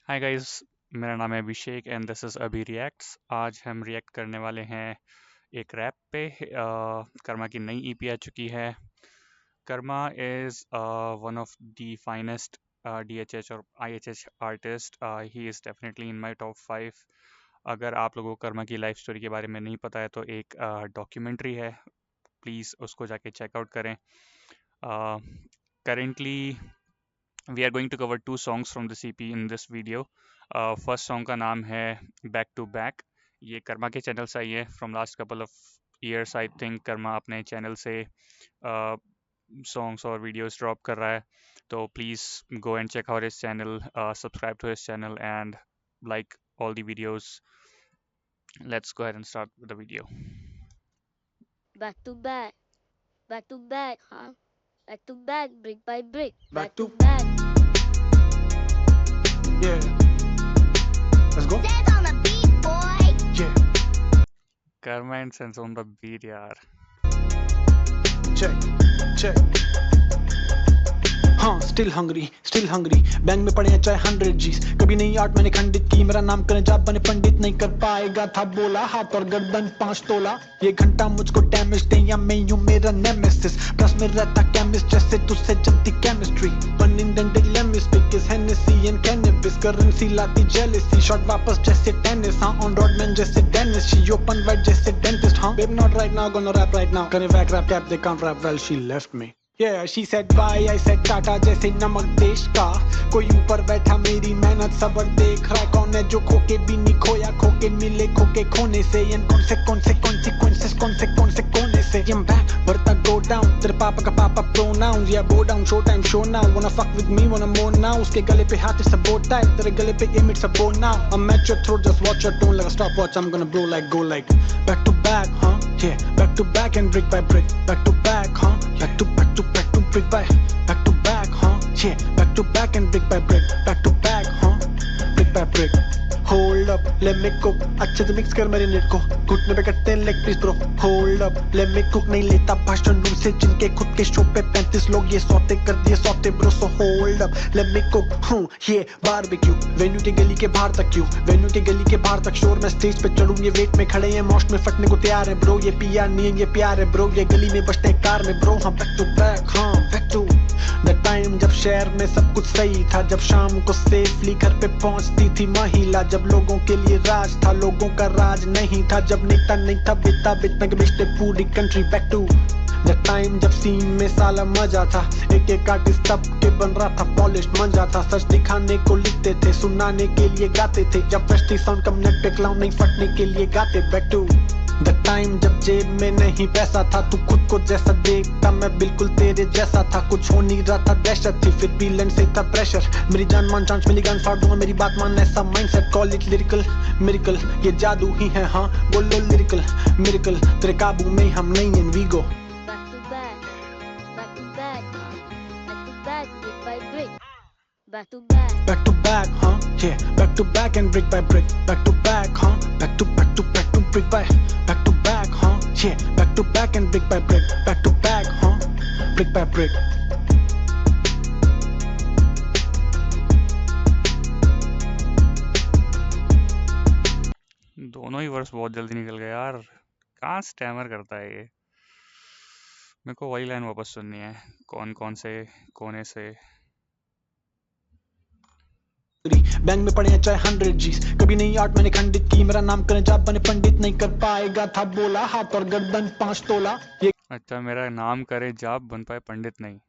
Hi guys. मेरा नाम है अभिषेक एंड दिस इज़ अभी रिएक्ट्स। आज हम रिएक्ट करने वाले हैं एक रैप पे। कर्मा की नई ईपी आ चुकी है। Karma is one of the finest DHH और IHH artist. He is definitely in my top 5। अगर आप लोगों को कर्मा की लाइफ स्टोरी के बारे में नहीं पता है तो एक डॉक्यूमेंट्री है, प्लीज़ उसको जाके चेकआउट करें। Currently we are going to cover two songs from the CP in this video. First song का नाम है बैक टू बैक। ये कर्मा के चैनल से आई है from last couple of years. I think Karma अपने चैनल से सॉन्ग्स और वीडियोस ड्रॉप कर रहा है, तो please go and check out his channel, subscribe to his channel and like all the videos. Let's go ahead and start with the video. Back to back, huh? Back to back, brick by brick. Back Back to to back. yeah. Let's go. Says on the beat, boy. Yeah. Karma and Sense on the beat, yaar. Check. Check. हाँ still hungry bank में पड़े हैं चाहे 100 G's। कभी नहीं art मैंने खंडित की, मेरा नाम करें जाप बने पंडित, नहीं कर पाएगा था बोला, हाथ और गर्दन 5 तोला। ये घंटा मुझको डैमेज दे या मैं यूं मेरा नेमेसिस, प्लस में रहता केमिस्ट जैसे तुझसे जलती chemistry. Pun intended let me speak is Hennessy and cannabis, currency लाती जेलेसी, शॉट वापस जैसे टेनिस। हाँ ऑन रोड मैन जैसे डेनिस, शी ओपन वाइड जैसे डेंटिस्ट। हाँ babe not right now, gonna rap right now, करे wack rap cap they can't rap well, she left me. Yeah, she said bye, I said Tata जैसे नमक देश का। कोई ऊपर बैठा मेरी मेहनत सबर देख रहा, कौन है जो खोके भी नहीं खोया, खोके मिले खोके खोने से। कौन से consequences, कौन से कोने से। I'm back, बढ़ता go down, तेरे पापा का पापा pronouns, yeah bow down, show time show now, wanna fuck with me wanna more now। उसके गले पे हाथ से bow tie, तेरे गले पे aim it's a bow now। I'm at your throat, just watch your tone like a stopwatch, I'm gonna blow like go like back to back, huh? Yeah, back to back and brick by brick, back to back, huh? Back to brick by back to back, huh? Yeah, back to back and brick by brick, back to back, huh? Brick by brick. Hold up, let me cook, अच्छे से mix कर मेरे net को, घुटने पे करते हैं leg piece bro. Hold up, let me cook, नहीं लेता भाषण उनसे जिनके खुद के शो पे 35 लोग ये सौते कर दिए सौते bro. So hold up, let me cook, ये बारबेक्यू, वेन्यू के गली के बाहर तक क्यों, वेन्यू के गली के बाहर तक शोर, मैं स्टेज पे चढ़ूं ये वेट में खड़े हैं मॉश में फटने को तैयार है ब्रो। ये पीआर नहीं है ये प्यार है ब्रो, ये गली में बजते कार में ब्रो। हाँ बैक टू बैक, हाँ बैक टू द टाइम जब शहर में सब कुछ सही था, जब शाम को सेफली घर पे पहुंचती थी महिला, जब लोगों के लिए राज था लोगों का राज नहीं था, जब नेता नहीं था बेटा बेचने के बेचते पूरी country. Back to the time जब सीन में साला मजा था, एक एक आर्टिस्ट तब के बन रहा था पॉलिश्ड मंजा था, सच दिखाने को लिखते थे सुनाने के लिए गाते थे, जब फ्रेश साउंड कम नेट पे क्लाउन नहीं फटने के लिए गाते। बैक टू द टाइम जब जेब में नहीं पैसा था, तू खुद को जैसा देखता मैं बिल्कुल तेरे जैसा था, कुछ हो नहीं रहा था दहशत थी फिर भी लेंस से था प्रेशर, मेरी जान मान चांस मिली गन फाड़ दूंगा मेरी बात मान, ऐसा mindset call it lyrical miracle, ये जादू ही है हाँ बोलो लिरिकल मिरेकल, तेरे काबू में हम नहीं हैं we go. Back to back. Back to back, huh? Back to back, brick by brick. Back to back. Back to back, huh? Yeah, back to back and brick by brick. Back to back, huh? Back to brick by back to back, huh? Yeah, back to back and brick by brick. Back to back, huh? Brick by brick. दोनों ही verse बहुत जल्दी निकल गए यार। कहाँ stammer करता है ये। मेरे को वही लाइन वापस सुननी है, कौन कौन से कोने से। बैंक में पड़े हैं चाहे 100 G's, कभी नहीं आर्ट मैंने खंडित की, मेरा नाम करें जाप बने पंडित, नहीं कर पाएगा था बोला, हाथ और गर्दन 5 तोला। ये अच्छा, मेरा नाम करे जाप बन पाए पंडित नहीं।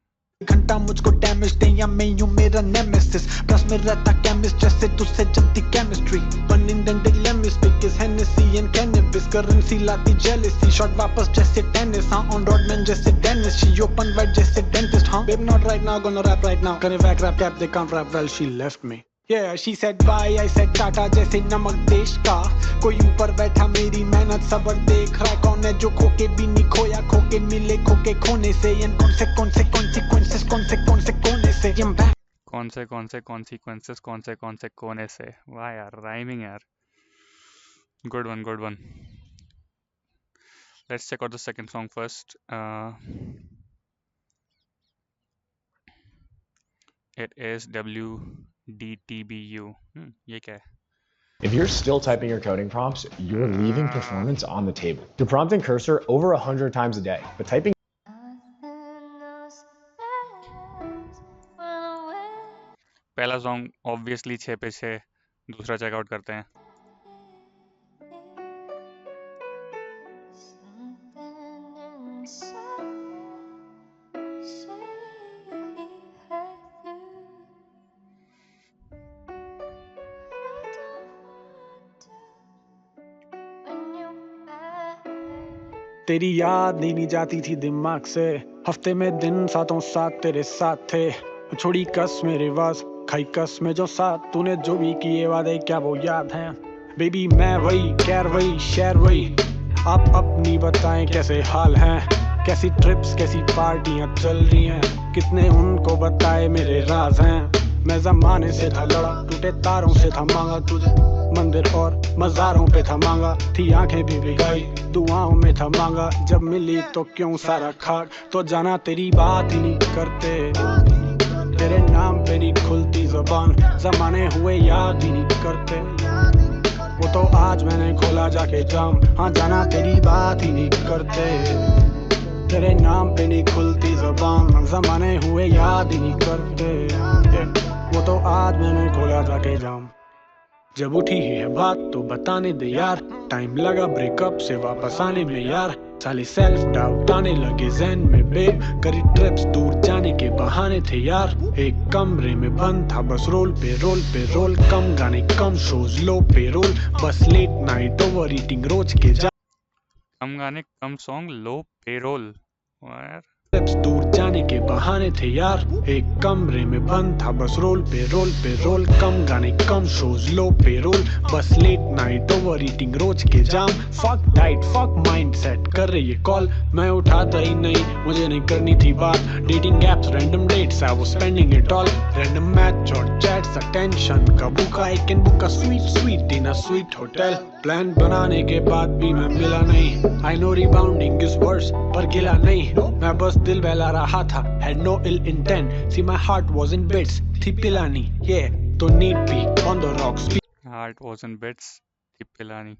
घंटा मुझको डैमेज दे या मैं यूं मेरा नेमेसिस, प्लस में रहता केमिस्ट जैसे तुझसे जलती chemistry. Pun intended let me speak is Hennessy and cannabis, currency लाती जेलेसी, शॉट वापस जैसे टेनिस। हाँ ऑन रोड मैन जैसे डेनिस, शी ओपन वाइड जैसे डेंटिस्ट। हाँ babe not right now, gonna rap right now, करे wack rap cap they can't rap well, she left me. Yeah, she said bye, I said Tata जैसे नमक देश का। कोई ऊपर बैठा मेरी मेहनत सबर देख रहा, कौन है जो खोके भी नहीं खोया, खोके मिले खोके खोने से। कौन से consequences, कौन से कोने से। I'm back. कौन से कॉन्सिक्वेंसेस, कौन से कोने से। वाह यार, राइमिंग यार। Good one, good one. Let's check out the second song first. It is W DTBU। ये क्या है? If you're still typing your coding prompts, you're leaving performance on the table. You're prompting Cursor over 100 times a day, but typing पहला song obviously 6 पे 6, दूसरा checkout करते हैं। तेरी याद नहीं जाती थी दिमाग से, हफ्ते में दिन सातों साथ तेरे साथ थे। छोड़ी कस मेरे वास, खाई कस में जो साथ तूने जो भी किए वादे क्या वो याद हैं? बेबी मैं वही, कैर वही, शेर वही। आप अपनी बताएं कैसे हाल हैं, कैसी ट्रिप्स कैसी पार्टियां चल रही हैं, कितने उनको बताए मेरे राज हैं। मैं जमाने से था लड़ा, टूटे तारों से था मांगा तुझे, मंदिर और मज़ारों पे था मांगा, थी आंखें भी भिगाई दुआओं में था मांगा। जब मिली तो क्यों सारा खाक, तो जाना तेरी बात ही नहीं करते, तेरे नाम पे नहीं खुलती ज़बान, ज़माने हुए याद ही नहीं करते। वो तो आज मैंने खोला जाके जाम, हाँ जाना तेरी बात ही नहीं करते, तेरे नाम पे नहीं खुलती ज़बान, ज़माने हुए याद ही नहीं करते। वो तो आज मैंने खोला जाके जाम। जब उठी ही है बात तो बताने दे यार, टाइम लगा ब्रेकअप से वापस आने में यार। साले सेल्फ डाउट आने लगे ज़हन में बेब, करी ट्रिप्स दूर जाने के बहाने थे यार। एक कमरे में बंद था बस रोल पे रोल पे रोल, कम गाने कम शोज लो पे रोल, बस लेट नाइट ओवर ईटिंग रोज के जा। कम गाने कम सॉन्ग लो पेरोल यार। ट्रिप्स दूर जाने के बहाने थे यार, एक कमरे में बंद था बस रोल पे रोल, कम गाने कम शोज लो पे रोल, बस लेट नाइट ओवर ईटिंग रोज के जाम। Fuck diet fuck mindset कर रही है कॉल, मैं उठाता ही नहीं, मुझे नहीं करनी थी बात। Dating apps random dates I was spending it all, random match और चैट्स अटेंशन का बुका, I can book a suite in a sweet hotel. Plan बनाने के बाद भी मैं मिला नहीं, I know rebounding is worse पर गिला नहीं, मैं बस दिल बहला रहा था, had no ill intent, see my heart was in bits, थी पिलानी, yeah, तो नीट भी on the rocks, heart was in bits, Pilani,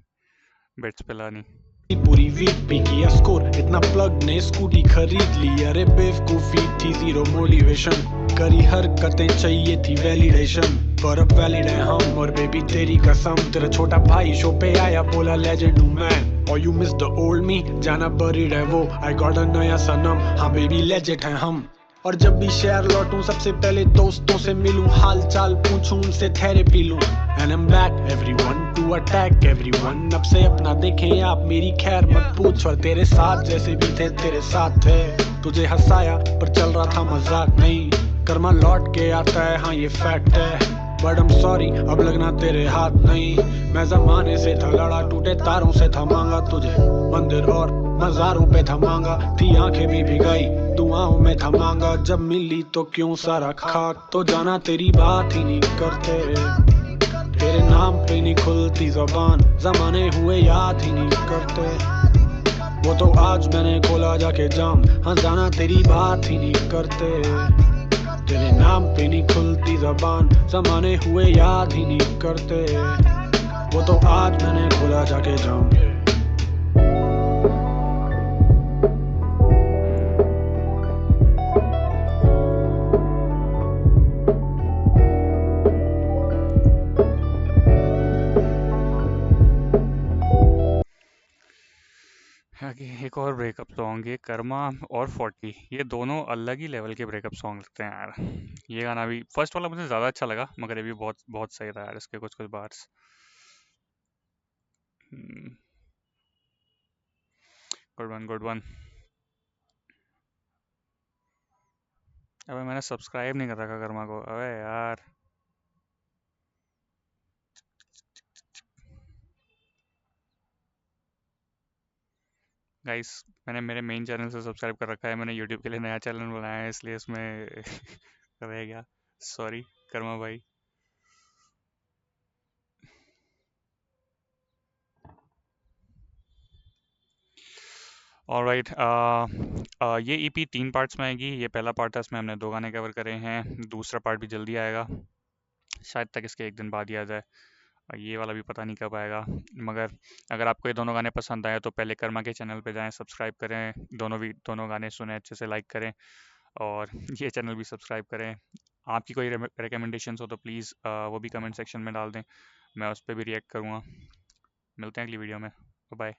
bits Pilani. पूरी वीक भी किया स्कोर, इतना प्लग ने स्कूटी खरीद ली, अरे बेवकूफी थी जीरो मोटिवेशन, करी हरकतें चाहिए थी वैलिडेशन, पर अब वैलिड है हम और बेबी तेरी कसम। तेरा छोटा भाई शो पे आया बोला लेजेंड हूँ मैं, और यू मिस द ओल्ड मी, जाना बरीड है वो, आई गॉट अ नया सनम, हाँ बेबी लेजेंड है हम। और जब भी शहर लौटूं सबसे पहले दोस्तों से मिलूं, हाल चाल पूछूं उनसे थेरेपी लूं, and I am back everyone to attack everyone. अब से अपना देखें आप मेरी खैर मत पूछ, और तेरे साथ जैसे भी थे तेरे साथ थे, तुझे हंसाया पर चल रहा था मजाक नहीं, कर्मा लौट के आता है हाँ ये फैक्ट है, बट I'm sorry अब लगना तेरे हाथ नहीं। मैं जमाने से था लड़ा, टूटे तारों से था मांगा तुझे, मंदिर और मज़ारों पे था मांगा, थी आंखें भी भिगाई दुआओं में था मांगा। जब मिली तो क्यों सारा खाक, तो जाना तेरी बात ही नहीं करते, तेरे नाम पे नहीं खुलती ज़बान, ज़माने हुए याद ही नहीं करते। वो तो आज मैंने खोला जाके जाम, हाँ जाना तेरी बात ही नहीं करते, तेरे नाम पे नहीं खुलती ज़बान, ज़माने हुए याद ही नहीं करते। वो तो आज मैंने खोला जाके जाम। आगे एक और ब्रेकअप सॉन्ग, ये कर्मा और 40, ये दोनों अलग ही लेवल के ब्रेकअप सॉन्ग लगते हैं यार। ये गाना भी फर्स्ट वाला मुझे ज़्यादा अच्छा लगा, मगर ये भी बहुत बहुत सही था यार, इसके कुछ कुछ bars. Good one good one. अबे मैंने सब्सक्राइब नहीं कर रखा कर्मा को, अबे यार। गाइस मैंने मेरे मेन चैनल से सब्सक्राइब कर रखा है, मैंने यूट्यूब के लिए नया चैनल बनाया है, इसलिए इसमें रह गया, सॉरी कर्मा भाई। ऑलराइट, ये ईपी 3 पार्ट्स में आएगी, ये पहला पार्ट था, इसमें हमने 2 गाने कवर करे हैं, दूसरा पार्ट भी जल्दी आएगा। शायद तक इसके एक दिन बाद ही आ जाए। और ये वाला भी पता नहीं कब आएगा। मगर अगर आपको ये दोनों गाने पसंद आए तो पहले कर्मा के चैनल पे जाएं, सब्सक्राइब करें, दोनों गाने सुने, अच्छे से लाइक करें और ये चैनल भी सब्सक्राइब करें। आपकी कोई रिकमेंडेशंस हो तो प्लीज़ वो भी कमेंट सेक्शन में डाल दें, मैं उस पर भी रिएक्ट करूँगा। मिलते हैं अगली वीडियो में। बाय।